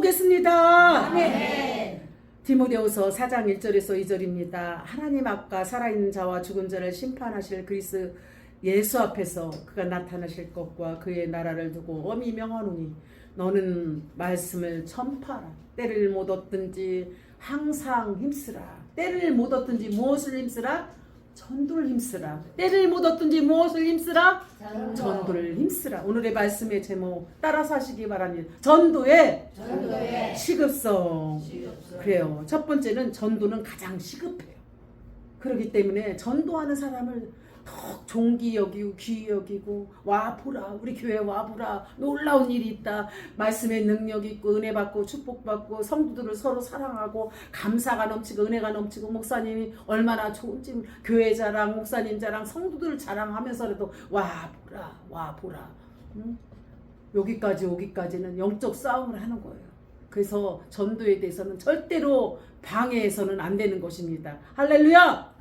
보겠습니다. 아멘. 디모데후서 4장 1절에서 2절입니다. 하나님 앞과 살아있는 자와 죽은 자를 심판하실 그리스도 예수 앞에서 그가 나타나실 것과 그의 나라를 두고 엄히 명하노니 너는 말씀을 전파하라. 때를 못 얻든지 항상 힘쓰라. 때를 못 얻든지 무엇을 힘쓰라? 전도를 힘쓰라. 때를 못 얻든지 무엇을 힘쓰라? 전도를 힘쓰라. 오늘의 말씀의 제목 따라서 하시기 바랍니다. 전도의 시급성. 그래요. 첫 번째는 전도는 가장 시급해요. 그렇기 때문에 전도하는 사람을 더 존귀 여기고 귀히 여기고 와보라, 우리 교회 와보라, 놀라운 일이 있다, 말씀의 능력 있고 은혜 받고 축복 받고 성도들을 서로 사랑하고 감사가 넘치고 은혜가 넘치고 목사님이 얼마나 좋은지 교회 자랑, 목사님 자랑, 성도들 자랑하면서라도 와보라. 여기까지 오기까지는 영적 싸움을 하는 거예요. 그래서 전도에 대해서는 절대로 방해해서는 안 되는 것입니다. 할렐루야.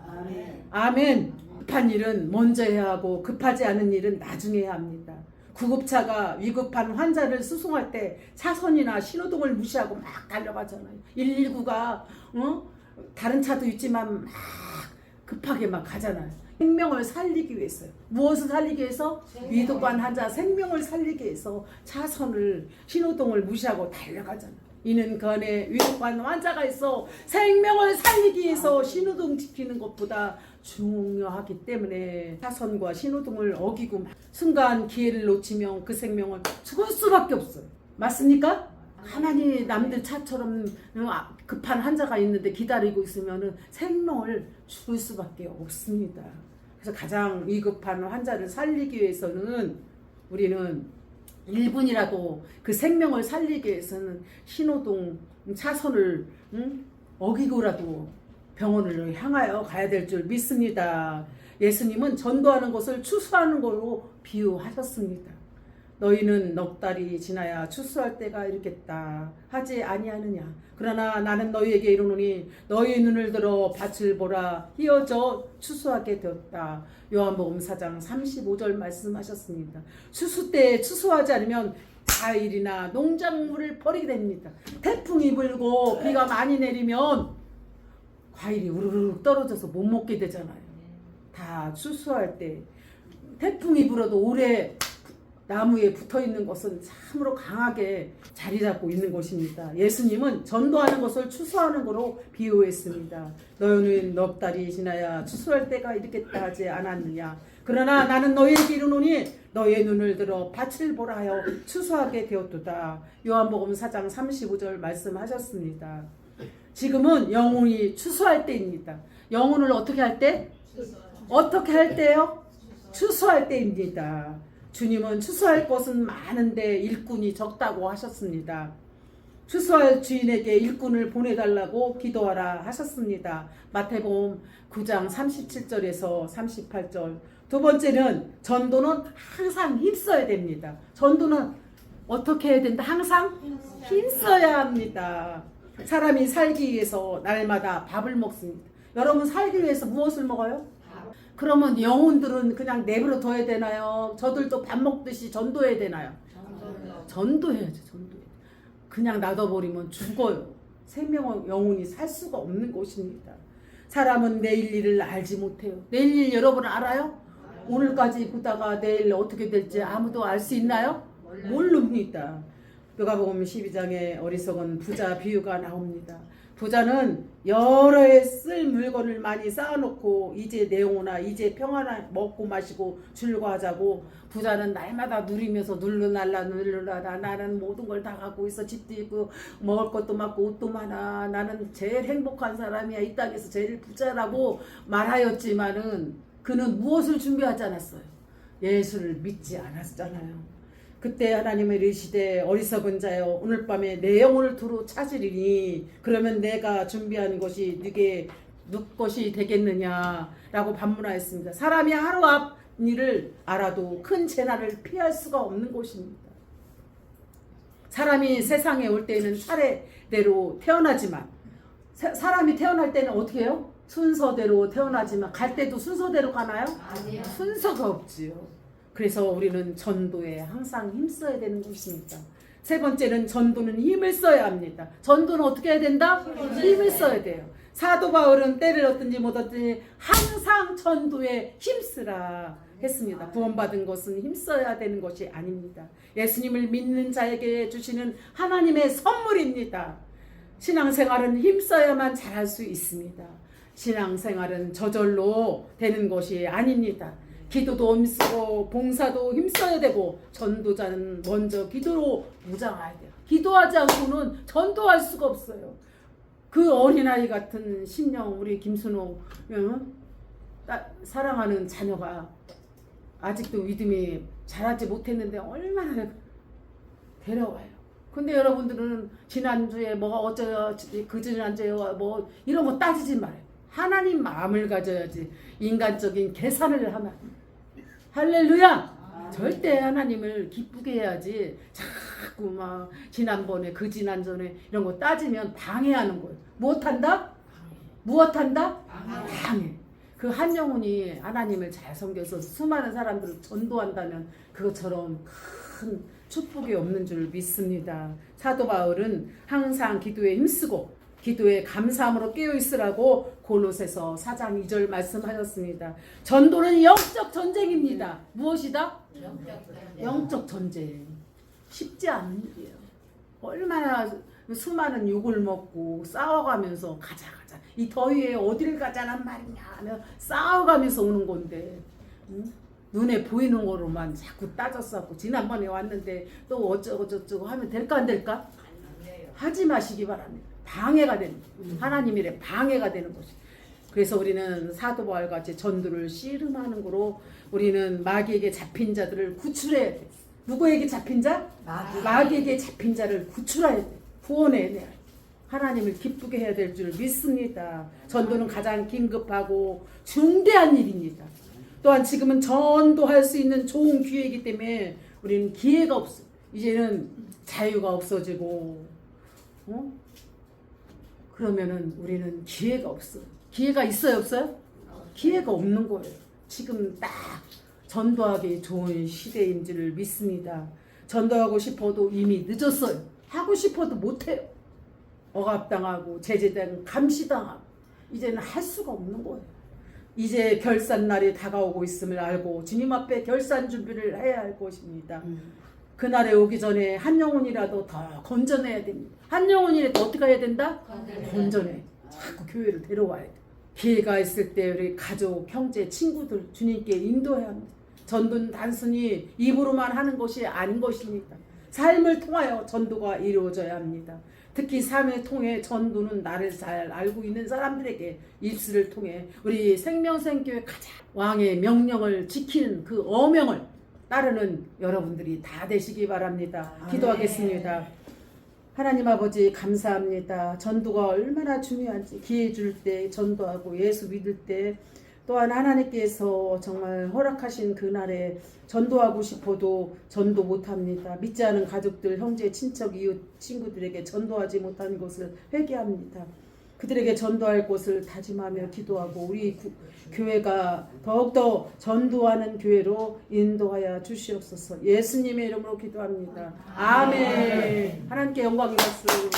아멘. 급한 일은 먼저 해야 하고 급하지 않은 일은 나중에 해야 합니다. 구급차가 위급한 환자를 수송할 때 차선이나 신호등을 무시하고 막 달려가잖아요. 119가 다른 차도 있지만 막 급하게 막 가잖아요. 생명을 살리기 위해서요. 무엇을 살리기 위해서? 위급한 환자 생명을 살리기 위해서 차선을 신호등을 무시하고 달려가잖아요. 이는 그 안에 위급한 환자가 있어 생명을 살리기 위해서 신호등 지키는 것보다 중요하기 때문에 차선과 신호등을 어기고 순간 기회를 놓치면 그 생명은 죽을 수밖에 없어요. 맞습니까? 가만히 남들 차처럼 급한 환자가 있는데 기다리고 있으면 생명을 죽을 수밖에 없습니다. 그래서 가장 위급한 환자를 살리기 위해서는 우리는 1분이라도 그 생명을 살리기 위해서는 신호등 차선을 어기고라도 병원을 향하여 가야 될 줄 믿습니다. 예수님은 전도하는 것을 추수하는 걸로 비유하셨습니다. 너희는 넉 달이 지나야 추수할 때가 이르겠다 하지 아니하느냐. 그러나 나는 너희에게 이르노니 너희 눈을 들어 밭을 보라. 희어져 추수하게 되었다. 요한복음 4장 35절 말씀하셨습니다. 추수 때에 추수하지 않으면 과일이나 농작물을 버리게 됩니다. 태풍이 불고 비가 많이 내리면 과일이 우르르 떨어져서 못 먹게 되잖아요. 다 추수할 때 태풍이 불어도 오래 나무에 붙어있는 것은 참으로 강하게 자리 잡고 있는 것입니다. 예수님은 전도하는 것을 추수하는 거로 비유했습니다. 너희는 넉 달이 지나야 추수할 때가 이르겠다 하지 않았느냐. 그러나 나는 너희에게 이르노니 너희의 눈을 들어 밭을 보라 하여 추수하게 되었도다. 요한복음 4장 35절 말씀하셨습니다. 지금은 영혼이 추수할 때입니다. 영혼을 어떻게 할 때? 어떻게 할 때요? 추수할 때입니다. 주님은 추수할 것은 많은데 일꾼이 적다고 하셨습니다. 추수할 주인에게 일꾼을 보내달라고 기도하라 하셨습니다. 마태복음 9장 37절에서 38절. 두 번째는 전도는 항상 힘써야 됩니다. 전도는 어떻게 해야 된다? 항상 힘써야 합니다. 사람이 살기 위해서 날마다 밥을 먹습니다. 여러분 살기 위해서 무엇을 먹어요? 그러면 영혼들은 그냥 내버려 둬야 되나요? 저들도 밥 먹듯이 전도해야 되나요? 전도해야죠. 전도해. 그냥 놔둬버리면 죽어요. 생명은 영혼이 살 수가 없는 것입니다. 사람은 내일 일을 알지 못해요. 내일 일 여러분 알아요? 오늘까지 보다가 내일 어떻게 될지 아무도 알 수 있나요? 모릅니다. 누가복음 12장에 어리석은 부자 비유가 나옵니다. 부자는 여러 해 쓸 물건을 많이 쌓아놓고 이제 내오나 이제 평안하 먹고 마시고 즐거워하자고 부자는 날마다 누리면서 눌러날라 나는 모든 걸 다 갖고 있어. 집도 있고 먹을 것도 많고 옷도 많아. 나는 제일 행복한 사람이야. 이 땅에서 제일 부자라고 말하였지만은 그는 무엇을 준비하지 않았어요? 예수를 믿지 않았잖아요. 그때 하나님의 이르시되 어리석은 자여 오늘 밤에 내 영혼을 두루 찾으리니 그러면 내가 준비한 것이 네게 누 것이 되겠느냐라고 반문하였습니다. 사람이 하루 앞 일을 알아도 큰 재난을 피할 수가 없는 것입니다. 사람이 세상에 올 때는 차례대로 태어나지만 사람이 태어날 때는 어떻게 해요? 순서대로 태어나지만 갈 때도 순서대로 가나요? 아니요. 순서가 없지요. 그래서 우리는 전도에 항상 힘써야 되는 것입니다. 세 번째는 전도는 힘을 써야 합니다. 전도는 어떻게 해야 된다? 힘을 써야 돼요. 사도 바울은 때를 얻든지 못 얻든지 항상 전도에 힘쓰라 했습니다. 구원받은 것은 힘써야 되는 것이 아닙니다. 예수님을 믿는 자에게 주시는 하나님의 선물입니다. 신앙생활은 힘써야만 잘할 수 있습니다. 신앙생활은 저절로 되는 것이 아닙니다. 기도도 힘쓰고 봉사도 힘써야 되고 전도자는 먼저 기도로 무장해야 돼요. 기도하지 않고는 전도할 수가 없어요. 그 어린아이 같은 심령 우리 김순호 사랑하는 자녀가 아직도 믿음이 자라지 못했는데 얼마나 데려와요. 근데 여러분들은 지난주에 뭐가 어쩌요 그 지난주에 뭐 이런 거 따지지 말아요. 하나님 마음을 가져야지 인간적인 계산을 하면 할렐루야. 절대 하나님을 기쁘게 해야지 자꾸 막 지난번에 그 지난전에 이런 거 따지면 방해하는 거예요. 무엇한다? 무엇한다? 방해. 그 한 영혼이 하나님을 잘 섬겨서 수많은 사람들을 전도한다면 그것처럼 큰 축복이 없는 줄 믿습니다. 사도 바울은 항상 기도에 힘쓰고 기도에 감사함으로 깨어있으라고 골로새서 4장 2절 말씀하셨습니다. 전도는 영적 전쟁입니다. 무엇이다? 영적 전쟁. 쉽지 않은 일이에요. 얼마나 수많은 욕을 먹고 싸워가면서 가자 이 더위에 어디를 가자란 말이냐 하며 싸워가면서 오는 건데 눈에 보이는 거로만 자꾸 따졌었고 지난번에 왔는데 또 어쩌고 저쩌고 하면 될까 안 될까? 하지 마시기 바랍니다. 방해가 되는 하나님의 방해가 되는 것이. 그래서 우리는 사도 바울 같이 전도를 씨름하는 거로 우리는 마귀에게 잡힌 자들을 구출해야 돼. 누구에게 잡힌 자? 마귀에게 잡힌 자를 구출해야 돼. 구원해야 돼. 하나님을 기쁘게 해야 될 줄 믿습니다. 전도는 가장 긴급하고 중대한 일입니다. 또한 지금은 전도할 수 있는 좋은 기회이기 때문에 우리는 기회가 없어. 이제는 자유가 없어지고 그러면은 우리는 기회가 없어. 기회가 있어요, 없어요? 기회가 없는 거예요. 지금 딱 전도하기 좋은 시대인 줄 믿습니다. 전도하고 싶어도 이미 늦었어요. 하고 싶어도 못해요. 억압당하고 제재당 감시당하고 이제는 할 수가 없는 거예요. 이제 결산날이 다가오고 있음을 알고 주님 앞에 결산 준비를 해야 할 것입니다. 그날에 오기 전에 한 영혼이라도 더 건져내야 됩니다. 한 영혼이라도 어떻게 해야 된다? 건져내. 자꾸 교회를 데려와야 돼. 기회가 있을 때 우리 가족, 형제, 친구들 주님께 인도해야 합니다. 전도는 단순히 입으로만 하는 것이 아닌 것입니다. 삶을 통하여 전도가 이루어져야 합니다. 특히 삶을 통해 전도는 나를 잘 알고 있는 사람들에게 입술을 통해 우리 생명생교회 가장 왕의 명령을 지키는 그 어명을 따르는 여러분들이 다 되시기 바랍니다. 기도하겠습니다. 하나님 아버지 감사합니다. 전도가 얼마나 중요한지 기회 줄 때 전도하고 예수 믿을 때 또한 하나님께서 정말 허락하신 그날에 전도하고 싶어도 전도 못합니다. 믿지 않은 가족들, 형제, 친척, 이웃, 친구들에게 전도하지 못하는 것을 회개합니다. 그들에게 전도할 것을 다짐하며 기도하고 우리 교회가 더욱더 전도하는 교회로 인도하여 주시옵소서. 예수님의 이름으로 기도합니다. 아멘. 하나님께 영광이 받습니다.